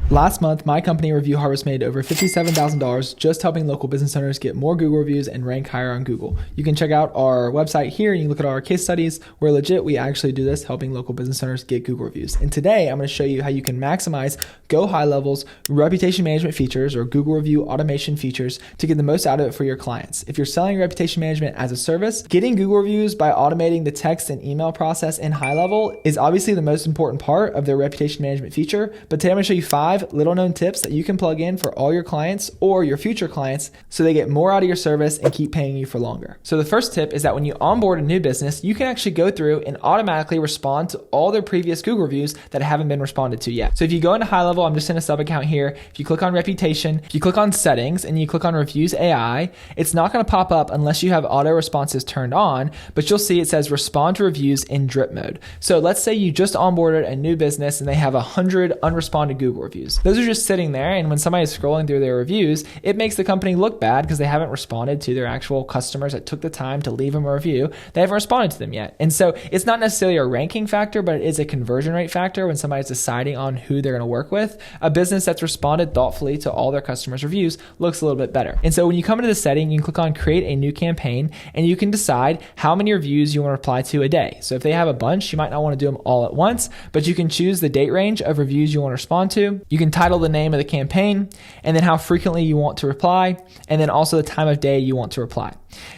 Last month, my company Review Harvest made over $57,000 just helping local business owners get more Google reviews and rank higher on Google. You can check out our website here and you can look at our case studies. We're legit. We actually do this, helping local business owners get Google reviews. And today I'm going to show you how you can maximize GoHighLevel's reputation management features or Google review automation features to get the most out of it for your clients. If you're selling reputation management as a service, getting Google reviews by automating the text and email process in HighLevel is obviously the most important part of their reputation management feature. But today I'm going to show you 5 little known tips that you can plug in for all your clients or your future clients so they get more out of your service and keep paying you for longer. So the first tip is that when you onboard a new business, you can actually go through and automatically respond to all their previous Google reviews that haven't been responded to yet. So if you go into HighLevel, I'm just in a sub account here. If you click on reputation, if you click on settings and you click on reviews AI, it's not going to pop up unless you have auto responses turned on, but you'll see it says respond to reviews in drip mode. So let's say you just onboarded a new business and they have 100 unresponded Google reviews. Those are just sitting there, and when somebody's scrolling through their reviews, it makes the company look bad because they haven't responded to their actual customers that took the time to leave them a review. They haven't responded to them yet. And so it's not necessarily a ranking factor, but it is a conversion rate factor when somebody's deciding on who they're going to work with. A business that's responded thoughtfully to all their customers' reviews looks a little bit better. And so when you come into the setting, you can click on create a new campaign, and you can decide how many reviews you want to reply to a day. So if they have a bunch, you might not want to do them all at once, but you can choose the date range of reviews you want to respond to. You can title the name of the campaign, and then how frequently you want to reply, and then also the time of day you want to reply.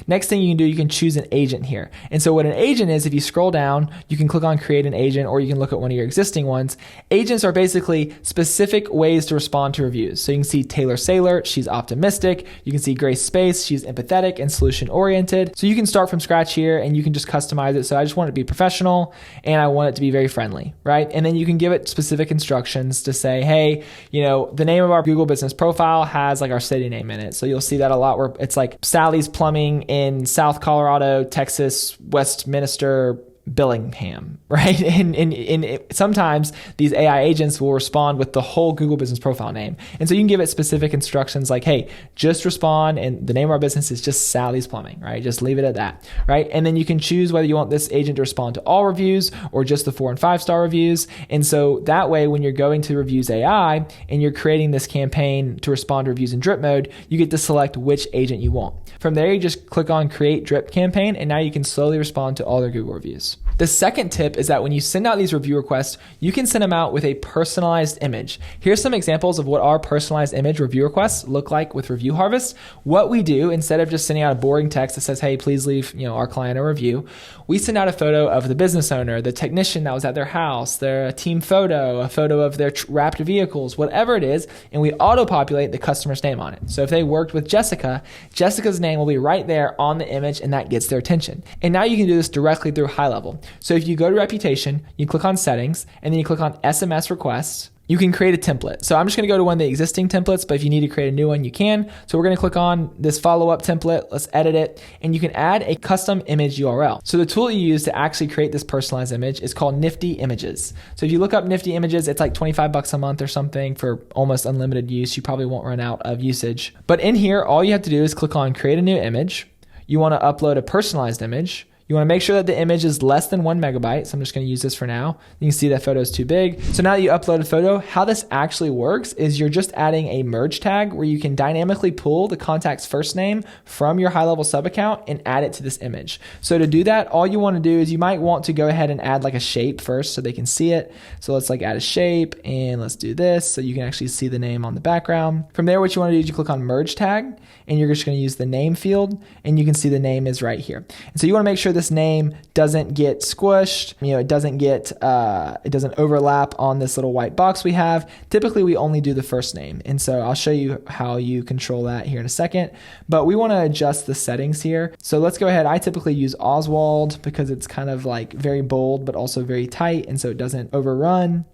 Next thing you can do, you can choose an agent here. And so what an agent is, if you scroll down, you can click on create an agent, or you can look at one of your existing ones. Agents are basically specific ways to respond to reviews. So you can see Taylor Saylor, she's optimistic. You can see Grace Space, she's empathetic and solution oriented. So you can start from scratch here and you can just customize it. So I just want it to be professional and I want it to be very friendly, right? And then you can give it specific instructions to say, hey, the name of our Google business profile has like our city name in it. So you'll see that a lot where it's like Sally's Plumbing in South Colorado, Texas, Westminster, Billingham, right? And sometimes these AI agents will respond with the whole Google business profile name. And so you can give it specific instructions like, hey, just respond, and the name of our business is just Sally's Plumbing, right? Just leave it at that, right? And then you can choose whether you want this agent to respond to all reviews or just the 4 and 5 star reviews. And so that way, when you're going to Reviews AI and you're creating this campaign to respond to reviews in drip mode, you get to select which agent you want. From there, you just click on create drip campaign, and now you can slowly respond to all their Google reviews. The second tip is that when you send out these review requests, you can send them out with a personalized image. Here's some examples of what our personalized image review requests look like with Review Harvest. What we do, instead of just sending out a boring text that says, hey, please leave our client a review, we send out a photo of the business owner, the technician that was at their house, their team photo, a photo of their wrapped vehicles, whatever it is, and we auto-populate the customer's name on it. So if they worked with Jessica, Jessica's name will be right there on the image, and that gets their attention. And now you can do this directly through HighLevel. So if you go to reputation, you click on settings, and then you click on SMS requests, you can create a template. So I'm just going to go to one of the existing templates, but if you need to create a new one, you can. So we're going to click on this follow-up template. Let's edit it. And you can add a custom image URL. So the tool you use to actually create this personalized image is called Nifty Images. So if you look up Nifty Images, it's like $25 a month or something for almost unlimited use. You probably won't run out of usage. But in here, all you have to do is click on create a new image. You want to upload a personalized image. You want to make sure that the image is less than 1 megabyte. So I'm just going to use this for now. You can see that photo is too big. So now that you upload a photo, how this actually works is you're just adding a merge tag where you can dynamically pull the contact's first name from your HighLevel sub account and add it to this image. So to do that, all you want to do is you might want to go ahead and add like a shape first so they can see it. So let's add a shape, and let's do this so you can actually see the name on the background. From there, what you want to do is you click on merge tag, and you're just going to use the name field, and you can see the name is right here. And so you want to make sure this name doesn't get squished, it doesn't overlap on this little white box we have. Typically, we only do the first name. And so I'll show you how you control that here in a second, but we want to adjust the settings here. So let's go ahead. I typically use Oswald because it's kind of like very bold, but also very tight. And so it doesn't overrun.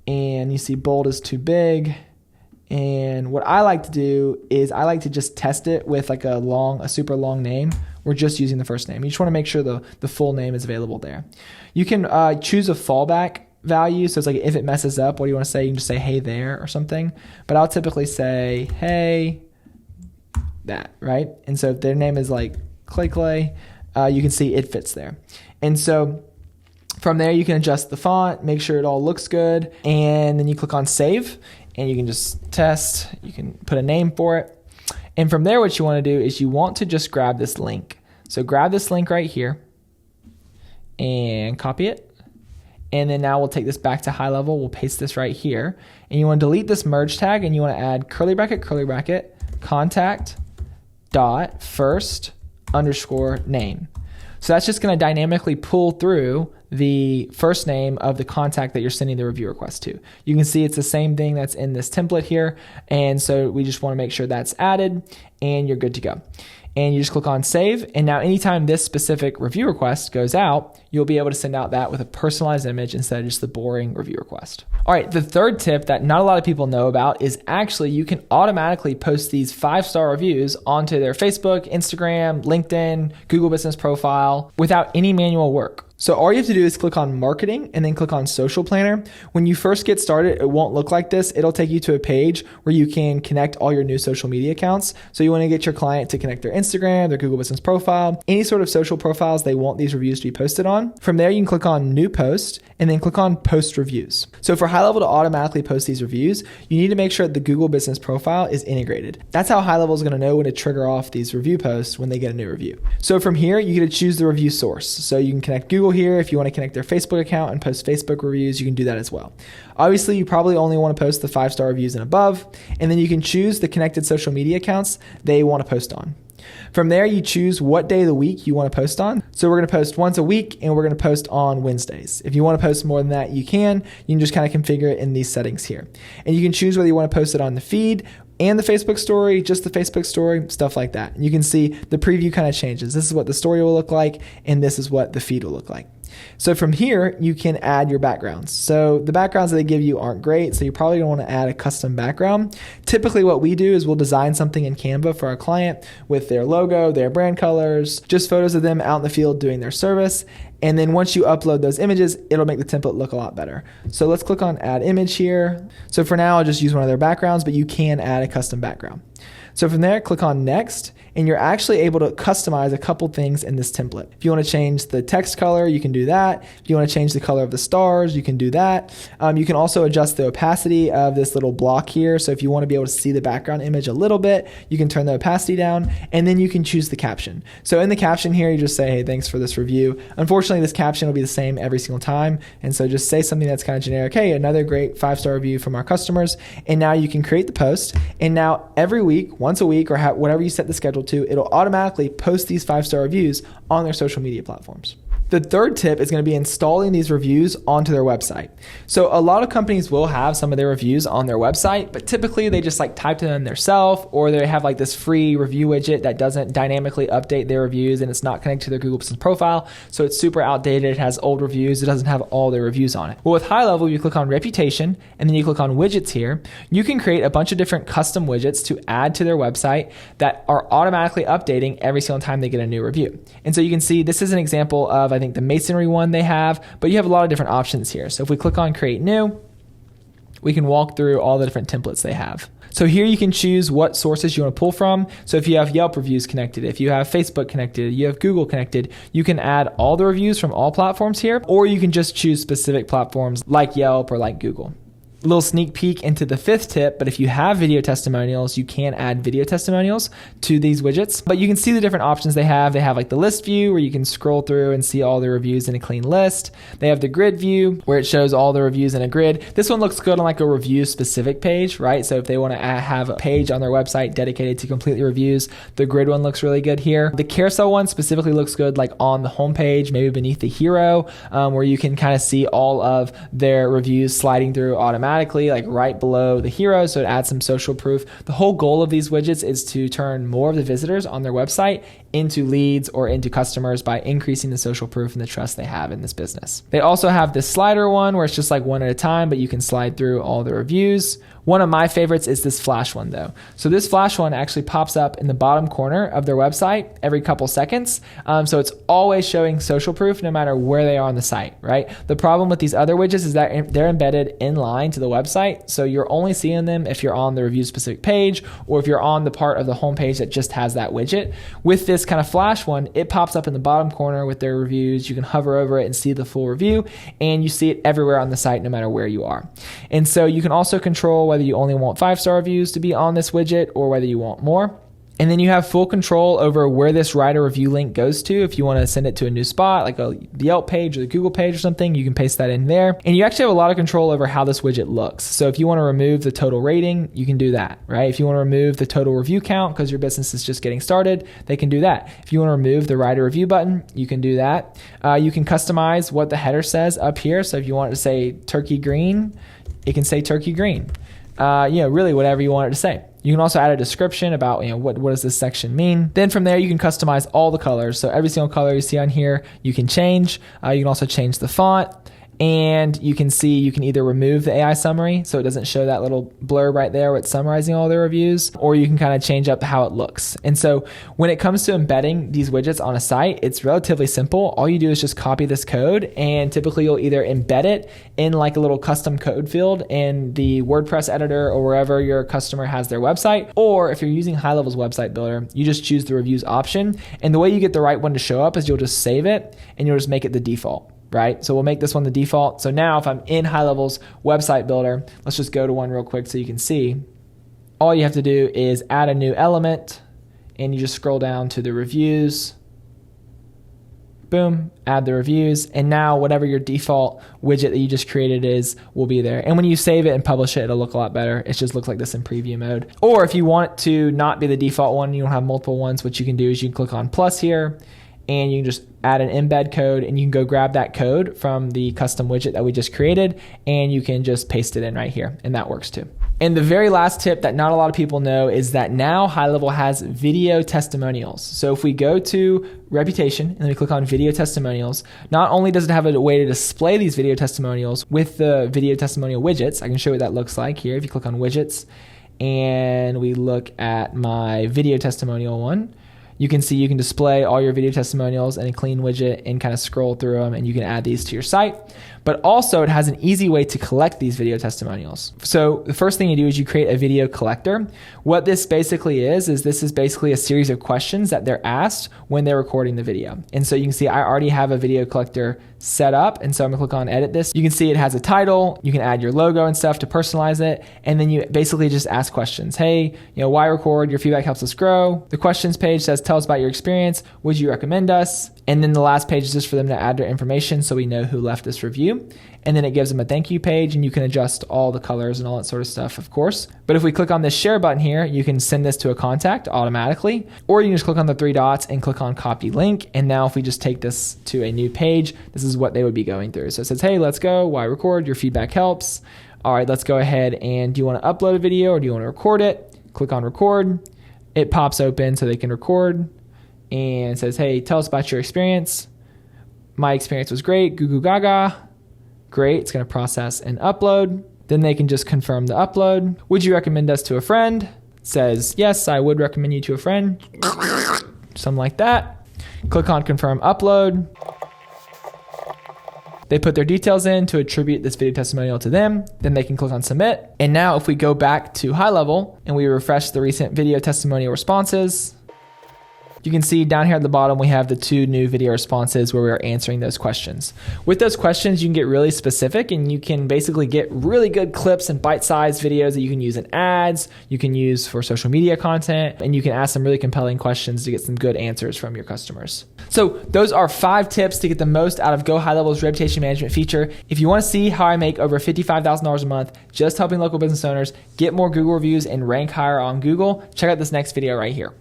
And you see bold is too big. And what I like to do is I like to just test it with like a super long name. We're just using the first name. You just want to make sure the full name is available there. You can choose a fallback value. So it's like if it messes up, what do you want to say? You can just say, hey there or something. But I'll typically say, hey, that, right? And so if their name is like Clay, you can see it fits there. And so from there, you can adjust the font, make sure it all looks good, and then you click on save. and you can just test, you can put a name for it. And from there, what you want to do is you want to just grab this link. So grab this link right here and copy it. And then now we'll take this back to HighLevel. We'll paste this right here. And you want to delete this merge tag, and you want to add curly bracket, contact dot first underscore name. So that's just going to dynamically pull through the first name of the contact that you're sending the review request to. You can see it's the same thing that's in this template here. And so we just want to make sure that's added, and you're good to go. And you just click on save. And now anytime this specific review request goes out, you'll be able to send out that with a personalized image instead of just the boring review request. All right, the third tip that not a lot of people know about is actually you can automatically post these 5-star reviews onto their Facebook, Instagram, LinkedIn, Google Business Profile without any manual work. So all you have to do is click on marketing and then click on social planner. When you first get started, it won't look like this. It'll take you to a page where you can connect all your new social media accounts. So you want to get your client to connect their Instagram, their Google Business Profile, any sort of social profiles they want these reviews to be posted on. From there, you can click on new post and then click on post reviews. So for HighLevel to automatically post these reviews, you need to make sure that the Google Business Profile is integrated. That's how HighLevel is going to know when to trigger off these review posts when they get a new review. So from here, you get to choose the review source. So you can connect Google here. If you want to connect their Facebook account and post Facebook reviews, you can do that as well. Obviously, you probably only want to post the 5-star reviews and above, and then you can choose the connected social media accounts they want to post on. From there, you choose what day of the week you want to post on. So we're going to post once a week, and we're going to post on Wednesdays. If you want to post more than that, you can. You can just kind of configure it in these settings here. And you can choose whether you want to post it on the feed and the Facebook story, just the Facebook story, stuff like that. And you can see the preview kind of changes. This is what the story will look like, and this is what the feed will look like. So from here, you can add your backgrounds. So the backgrounds that they give you aren't great, so you're probably going to want to add a custom background. Typically what we do is we'll design something in Canva for our client with their logo, their brand colors, just photos of them out in the field doing their service. And then once you upload those images, it'll make the template look a lot better. So let's click on add image here. So for now, I'll just use one of their backgrounds, but you can add a custom background. So from there, click on next, and you're actually able to customize a couple things in this template. If you want to change the text color, you can do that. If you want to change the color of the stars, you can do that. You can also adjust the opacity of this little block here. So if you want to be able to see the background image a little bit, you can turn the opacity down, and then you can choose the caption. So in the caption here, you just say, hey, thanks for this review. Unfortunately, this caption will be the same every single time. And so just say something that's kind of generic. Hey, another great 5-star review from our customers. And now you can create the post. And now every week, once a week, or whatever you set the schedule to, it'll automatically post these 5-star reviews on their social media platforms. The third tip is going to be installing these reviews onto their website. So a lot of companies will have some of their reviews on their website, but typically they just like type them in themselves, or they have like this free review widget that doesn't dynamically update their reviews, and it's not connected to their Google Business Profile. So it's super outdated. It has old reviews. It doesn't have all their reviews on it. Well, with HighLevel, you click on reputation, and then you click on widgets here. You can create a bunch of different custom widgets to add to their website that are automatically updating every single time they get a new review. And so you can see this is an example of, I think, the masonry one they have, but you have a lot of different options here. So if we click on create new, we can walk through all the different templates they have. So here you can choose what sources you want to pull from. So if you have Yelp reviews connected, if you have Facebook connected, you have Google connected, you can add all the reviews from all platforms here, or you can just choose specific platforms like Yelp or like Google. A little sneak peek into the fifth tip, but if you have video testimonials, you can add video testimonials to these widgets. But you can see the different options they have. They have like the list view where you can scroll through and see all the reviews in a clean list. They have the grid view where it shows all the reviews in a grid. This one looks good on like a review specific page, right? So if they want to have a page on their website dedicated to completely reviews, the grid one looks really good here. The carousel one specifically looks good like on the homepage, maybe beneath the hero, where you can kind of see all of their reviews sliding through automatically, like right below the hero, so it adds some social proof. The whole goal of these widgets is to turn more of the visitors on their website into leads or into customers by increasing the social proof and the trust they have in this business. They also have this slider one where it's just like one at a time, but you can slide through all the reviews. One of my favorites is this flash one though. So this flash one actually pops up in the bottom corner of their website every couple seconds. So it's always showing social proof no matter where they are on the site, right? The problem with these other widgets is that they're embedded in line to the website. So you're only seeing them if you're on the review specific page or if you're on the part of the homepage that just has that widget. With this this kind of flash one, it pops up in the bottom corner with their reviews. You can hover over it and see the full review, and you see it everywhere on the site no matter where you are. And so you can also control whether you only want 5-star reviews to be on this widget or whether you want more. And then you have full control over where this write a review link goes to. If you want to send it to a new spot, like the Yelp page or the Google page or something, you can paste that in there. And you actually have a lot of control over how this widget looks. So if you want to remove the total rating, you can do that, right? If you want to remove the total review count because your business is just getting started, they can do that. If you want to remove the write a review button, you can do that. You can customize what the header says up here. So if you want it to say turkey green, it can say turkey green. Really whatever you want it to say. You can also add a description about, what does this section mean. Then from there, you can customize all the colors. So every single color you see on here, you can change. You can also change the font. And you can see you can either remove the AI summary so it doesn't show that little blurb right there where it's summarizing all the reviews, or you can kind of change up how it looks. And so when it comes to embedding these widgets on a site, it's relatively simple. All you do is just copy this code, and typically you'll either embed it in like a little custom code field in the WordPress editor or wherever your customer has their website. Or if you're using GoHighLevel's website builder, you just choose the reviews option. And the way you get the right one to show up is you'll just save it and you'll just make it the default. Right? So we'll make this one the default. So now if I'm in GoHighLevel's website builder, let's just go to one real quick so you can see. All you have to do is add a new element, and you just scroll down to the reviews. Boom, add the reviews. And now whatever your default widget that you just created is will be there. And when you save it and publish it, it'll look a lot better. It just looks like this in preview mode. Or if you want it to not be the default one, you don't have multiple ones, what you can do is you can click on plus here, and you can just add an embed code, and you can go grab that code from the custom widget that we just created, and you can just paste it in right here, and that works too. And the very last tip that not a lot of people know is that now GoHighLevel has video testimonials. So if we go to reputation and then we click on video testimonials, not only does it have a way to display these video testimonials with the video testimonial widgets, I can show you what that looks like here. If you click on widgets and we look at my video testimonial one, you can see you can display all your video testimonials in a clean widget and kind of scroll through them, and you can add these to your site. But also it has an easy way to collect these video testimonials. So the first thing you do is you create a video collector. What this basically is this is basically a series of questions that they're asked when they're recording the video. And so you can see I already have a video collector set up. And so I'm gonna click on edit this. You can see it has a title. You can add your logo and stuff to personalize it. And then you basically just ask questions. Hey, why record? Your feedback helps us grow. The questions page says, tell us about your experience. Would you recommend us? And then the last page is just for them to add their information so we know who left this review. And then it gives them a thank you page, and you can adjust all the colors and all that sort of stuff, of course. But if we click on this share button here, you can send this to a contact automatically, or you can just click on the 3 dots and click on copy link. And now if we just take this to a new page, this is what they would be going through. So it says, hey, let's go. Why record? Your feedback helps. All right, let's go ahead. And do you want to upload a video or do you want to record it? Click on record. It pops open so they can record, and says, hey, tell us about your experience. My experience was great. Goo goo gaga. Great. It's going to process and upload. Then they can just confirm the upload. Would you recommend us to a friend? It says, yes, I would recommend you to a friend. Something like that. Click on confirm upload. They put their details in to attribute this video testimonial to them. Then they can click on submit. And now if we go back to GoHighLevel and we refresh the recent video testimonial responses, you can see down here at the bottom, we have the 2 new video responses where we're answering those questions. With those questions, you can get really specific, and you can basically get really good clips and bite-sized videos that you can use in ads, you can use for social media content, and you can ask some really compelling questions to get some good answers from your customers. So those are 5 tips to get the most out of GoHighLevel's reputation management feature. If you want to see how I make over $55,000 a month just helping local business owners get more Google reviews and rank higher on Google, check out this next video right here.